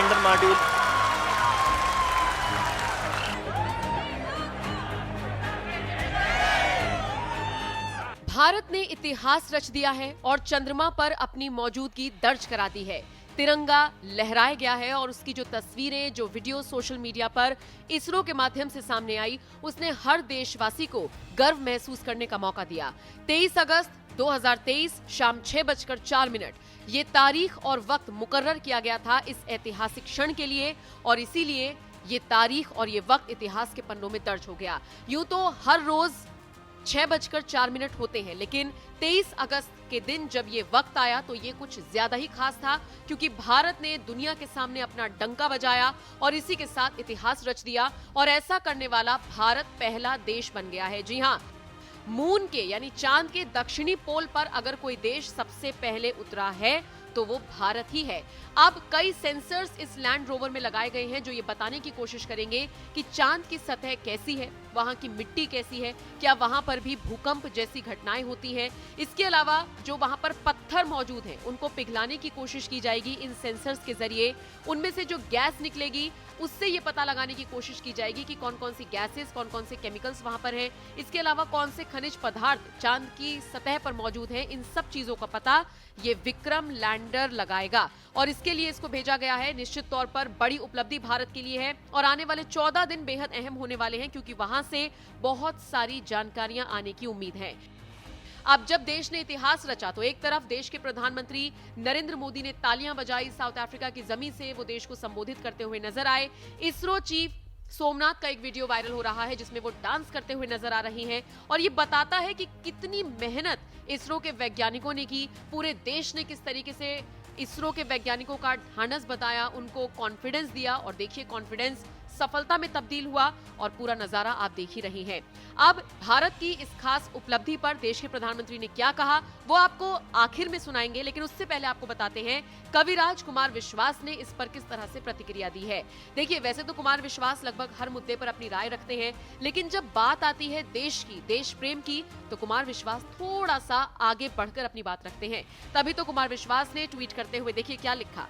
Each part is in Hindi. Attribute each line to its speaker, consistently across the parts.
Speaker 1: Lander module.
Speaker 2: भारत ने इतिहास रच दिया है और चंद्रमा पर अपनी मौजूदगी दर्ज करा दी है। तिरंगा लहराया गया है और उसकी जो तस्वीरें, जो वीडियो सोशल मीडिया पर इसरो के माध्यम से सामने आई, उसने हर देशवासी को गर्व महसूस करने का मौका दिया। 23 अगस्त 2023 शाम 6:04 ये तारीख और वक्त मुकर्रर किया गया था इस ऐतिहासिक क्षण के लिए, और इसीलिए ये तारीख और ये वक्त इतिहास के पन्नों में दर्ज हो गया। यूं तो हर रोज 6:04 होते हैं, लेकिन 23 अगस्त के दिन जब ये वक्त आया तो ये कुछ ज्यादा ही खास था, क्योंकि भारत ने दुनिया के सामने अपना डंका बजाया और इसी के साथ इतिहास रच दिया। और ऐसा करने वाला भारत पहला देश बन गया है। जी हां, मून के यानी चांद के दक्षिणी पोल पर अगर कोई देश सबसे पहले उतरा है तो वो भारत ही है। अब कई सेंसर्स इस लैंड रोवर में लगाए गए हैं जो ये बताने की कोशिश करेंगे कि चांद की सतह कैसी है, वहां की मिट्टी कैसी है, क्या वहां पर भी भूकंप जैसी घटनाएं होती हैं। इसके अलावा जो वहां पर पत्थर मौजूद हैं उनको पिघलाने की कोशिश की जाएगी इन सेंसर्स के जरिए। उनमें से जो गैस निकलेगी उससे ये पता लगाने की कोशिश की जाएगी कि कौन कौन सी गैसेस, कौन कौन से केमिकल्स वहां पर हैं। इसके अलावा कौन से खनिज पदार्थ चांद की सतह पर मौजूद हैं। इन सब चीजों का पता ये विक्रम लैंडर लगाएगा और इसके लिए इसको भेजा गया है। निश्चित तौर पर बड़ी उपलब्धि भारत के लिए है और आने वाले 14 दिन बेहद अहम होने वाले हैं, क्योंकि वहां से बहुत सारी जानकारियां आने की उम्मीद है। अब जब देश ने इतिहास रचा तो एक तरफ देश के प्रधानमंत्री नरेंद्र मोदी ने तालियां बजाई, साउथ अफ्रीका की जमीन से वो देश को संबोधित करते हुए नजर आए। इसरो चीफ सोमनाथ का एक वीडियो वायरल हो रहा है जिसमें वो डांस करते हुए नजर आ रही हैं और ये बताता है कि कितनी मेहनत इसरो के वैज्ञानिकों ने की। पूरे देश ने किस तरीके से इसरो के वैज्ञानिकों का ढांढस बताया, उनको कॉन्फिडेंस दिया और देखिए कॉन्फिडेंस सफलता में तब्दील हुआ और पूरा नजारा आप देख ही रही हैं। अब भारत की इस खास उपलब्धि पर देश के प्रधानमंत्री ने क्या कहा वो आपको आखिर में सुनाएंगे, लेकिन उससे पहले आपको बताते हैं कविराज कुमार विश्वास ने इस पर किस तरह से प्रतिक्रिया दी है। देखिए, वैसे तो कुमार विश्वास लगभग हर मुद्दे पर अपनी राय रखते हैं, लेकिन जब बात आती है देश की, देश प्रेम की, तो कुमार विश्वास थोड़ा सा आगे बढ़कर अपनी बात रखते हैं। तभी तो कुमार विश्वास ने ट्वीट करते हुए देखिए क्या लिखा।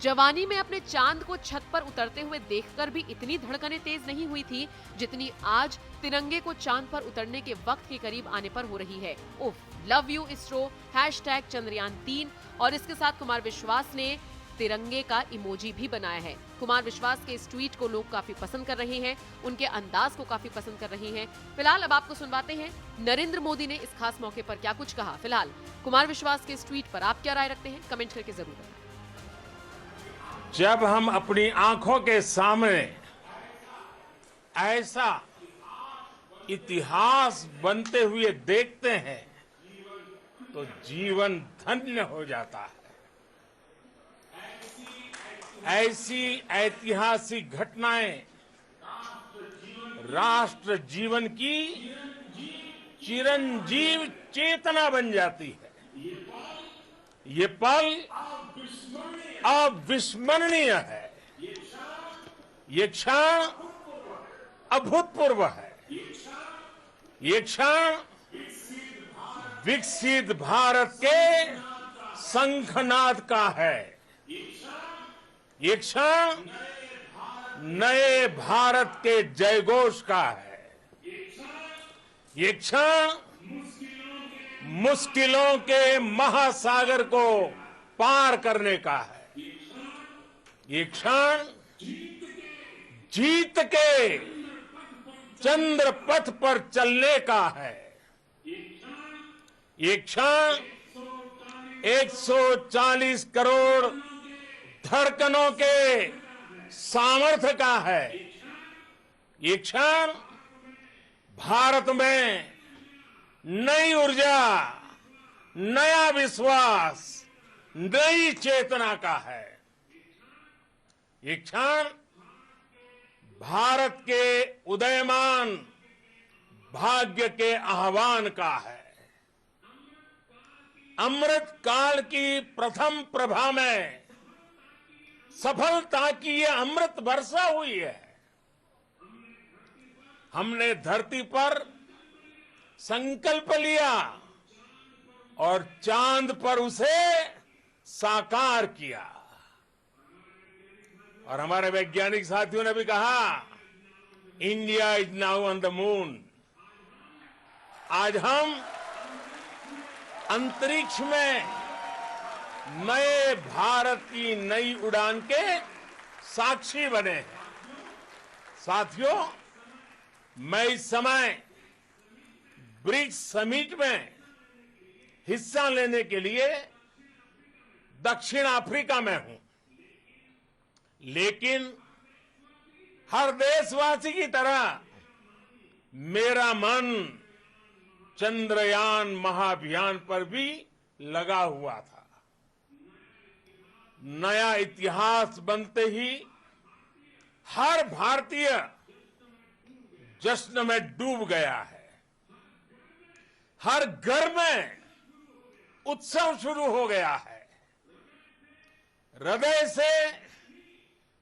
Speaker 2: जवानी में अपने चांद को छत पर उतरते हुए देखकर भी इतनी धड़कनें तेज नहीं हुई थी जितनी आज तिरंगे को चांद पर उतरने के वक्त के करीब आने पर हो रही है। उफ, लव यू इसरो, #चंद्रयान3। और इसके साथ कुमार विश्वास ने तिरंगे का इमोजी भी बनाया है। कुमार विश्वास के इस ट्वीट को लोग काफी पसंद कर रहे हैं, उनके अंदाज को काफी पसंद कर रहे हैं। फिलहाल अब आपको सुनवाते हैं नरेंद्र मोदी ने इस खास मौके पर क्या कुछ कहा। फिलहाल कुमार विश्वास के इस ट्वीट पर आप क्या राय रखते हैं, कमेंट करके जरूर बताएं।
Speaker 3: जब हम अपनी आंखों के सामने ऐसा इतिहास बनते हुए देखते हैं तो जीवन धन्य हो जाता है। ऐसी ऐतिहासिक घटनाएं राष्ट्र जीवन की चिरंजीव चेतना बन जाती है। ये पल अविस्मरणीय है। ये क्षण अभूतपूर्व है। ये क्षण विकसित भारत के शंखनाद का है। ये क्षण नए भारत के जयघोष का है। ये क्षण मुश्किलों के महासागर को पार करने का है। ये क्षण जीत के चंद्र पथ पर चलने का है। ये क्षण 140 करोड़ धड़कनों के सामर्थ्य का है। ये क्षण भारत में नई ऊर्जा, नया विश्वास, नई चेतना का है। ये क्षण भारत के उदयमान भाग्य के आह्वान का है। अमृत काल की प्रथम प्रभा में सफलता की ये अमृत वर्षा हुई है। हमने धरती पर संकल्प लिया और चांद पर उसे साकार किया। और हमारे वैज्ञानिक साथियों ने भी कहा, India is now on the moon. आज हम अंतरिक्ष में नए भारत की नई उड़ान के साक्षी बने हैं। साथियों, मैं इस समय ब्रिक्स समिट में हिस्सा लेने के लिए दक्षिण अफ्रीका में हूं, लेकिन हर देशवासी की तरह मेरा मन चंद्रयान महाअभियान पर भी लगा हुआ था। नया इतिहास बनते ही हर भारतीय जश्न में डूब गया है। हर घर में उत्सव शुरू हो गया है। हृदय से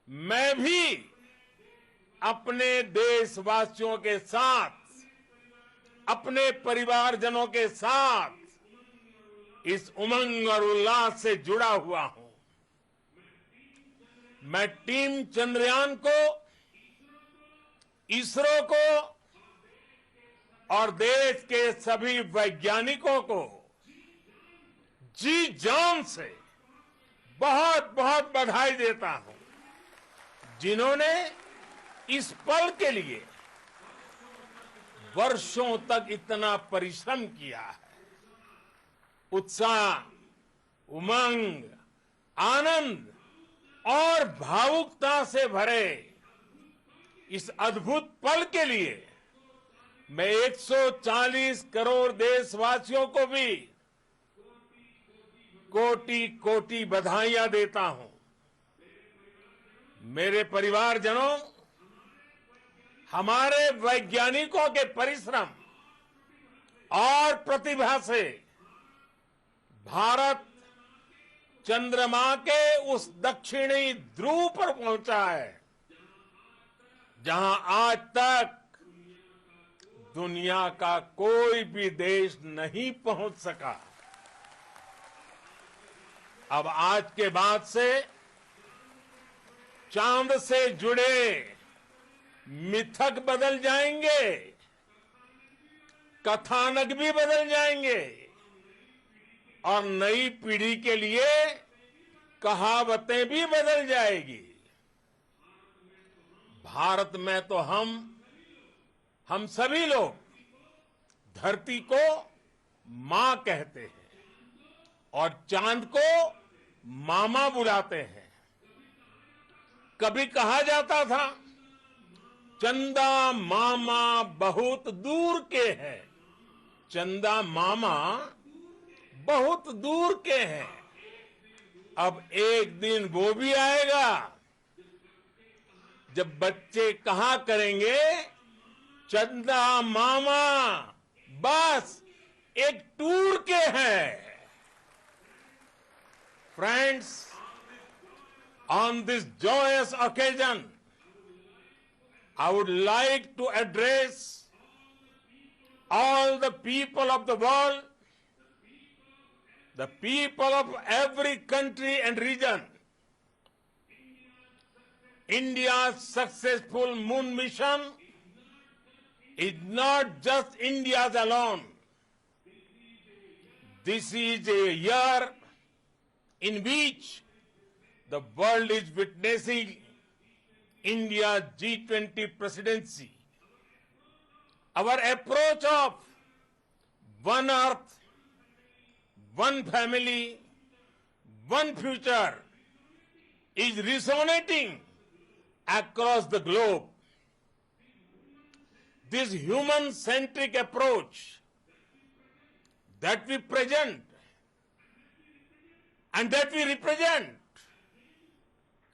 Speaker 3: मैं भी अपने देशवासियों के साथ, अपने परिवारजनों के साथ इस उमंग और उल्लास से जुड़ा हुआ हूं। मैं टीम चंद्रयान को, इसरो को और देश के सभी वैज्ञानिकों को जी जान से बहुत बहुत बधाई देता हूं, जिन्होंने इस पल के लिए वर्षों तक इतना परिश्रम किया है। उत्साह, उमंग, आनंद और भावुकता से भरे इस अद्भुत पल के लिए मैं 140 करोड़ देशवासियों को भी कोटि कोटि बधाइयां देता हूं। मेरे परिवारजनों, हमारे वैज्ञानिकों के परिश्रम और प्रतिभा से भारत चंद्रमा के उस दक्षिणी ध्रुव पर पहुंचा है, जहां आज तक दुनिया का कोई भी देश नहीं पहुंच सका। अब आज के बाद से चांद से जुड़े मिथक बदल जाएंगे, कथानक भी बदल जाएंगे और नई पीढ़ी के लिए कहावतें भी बदल जाएगी। भारत में तो हम सभी लोग धरती को मां कहते हैं और चांद को मामा बुलाते हैं। कभी कहा जाता था, चंदा मामा बहुत दूर के हैं। चंदा मामा बहुत दूर के हैं। अब एक दिन वो भी आएगा जब बच्चे कहा करेंगे, चंदा मामा बस एक टूर के हैं। Friends, on this joyous occasion, I would like to address all the people of the world, the people of every country and region. India's successful moon mission is not just India's alone. This is a year in which the world is witnessing India's G20 presidency. Our approach of one earth, one family, one future is resonating across the globe. This human-centric approach that we present and that we represent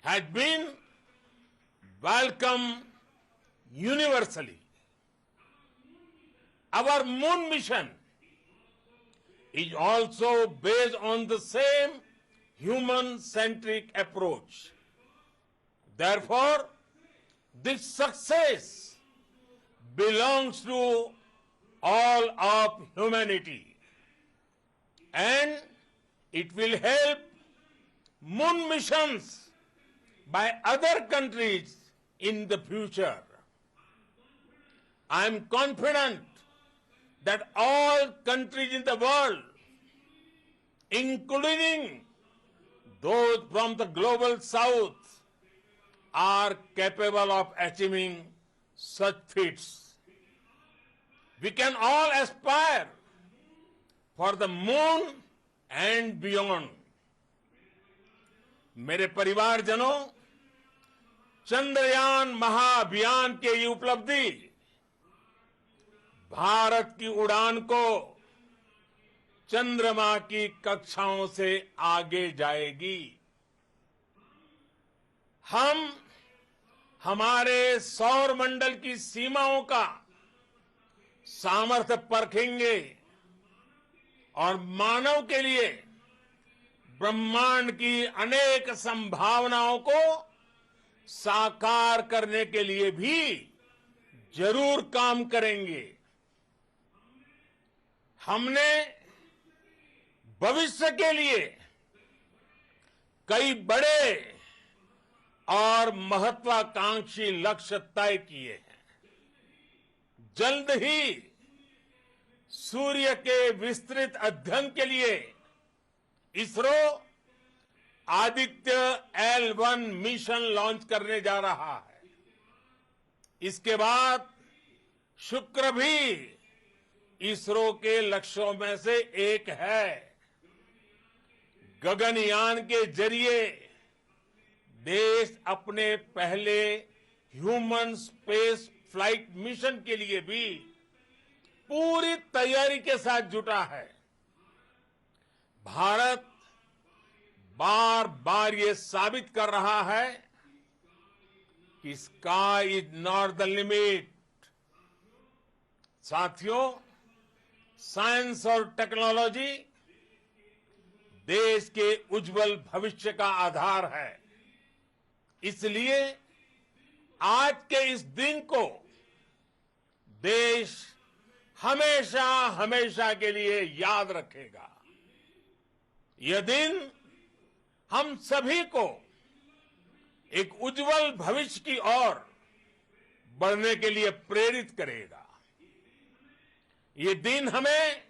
Speaker 3: has been welcomed universally. Our moon mission is also based on the same human-centric approach. Therefore, this success belongs to all of humanity, and it will help moon missions by other countries in the future. I am confident that all countries in the world, including those from the global south, are capable of achieving such feats. We can all aspire for the moon and beyond. मेरे परिवारजनों, चंद्रयान महाअभियान के ये उपलब्धि भारत की उड़ान को चंद्रमा की कक्षाओं से आगे जाएगी। हम हमारे सौर मंडल की सीमाओं का सामर्थ्य परखेंगे और मानव के लिए ब्रह्मांड की अनेक संभावनाओं को साकार करने के लिए भी जरूर काम करेंगे। हमने भविष्य के लिए कई बड़े और महत्वाकांक्षी लक्ष्य तय किए हैं। जल्द ही सूर्य के विस्तृत अध्ययन के लिए ISRO Aditya L1 mission launch करने जा रहा है। इसके बाद शुक्र भी इसरो के लक्ष्यों में से एक है। गगनयान के जरिए देश अपने पहले ह्यूमन स्पेस फ्लाइट मिशन के लिए भी पूरी तैयारी के साथ जुटा है। भारत बार बार ये साबित कर रहा है कि sky is not the limit. साथियों, साइंस और टेक्नोलॉजी देश के उज्जवल भविष्य का आधार है। इसलिए आज के इस दिन को देश हमेशा हमेशा के लिए याद रखेगा। यह दिन हम सभी को एक उज्जवल भविष्य की ओर बढ़ने के लिए प्रेरित करेगा। ये दिन हमें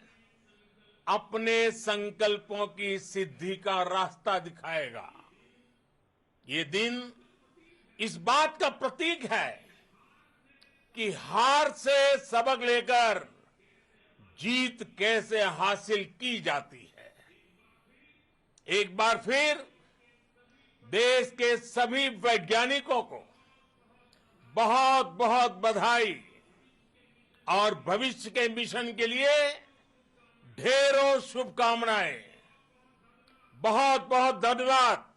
Speaker 3: अपने संकल्पों की सिद्धि का रास्ता दिखाएगा। ये दिन इस बात का प्रतीक है कि हार से सबक लेकर जीत कैसे हासिल की जाती है। एक बार फिर देश के सभी वैज्ञानिकों को बहुत बहुत बधाई और भविष्य के मिशन के लिए ढेरों शुभकामनाएं। बहुत बहुत धन्यवाद।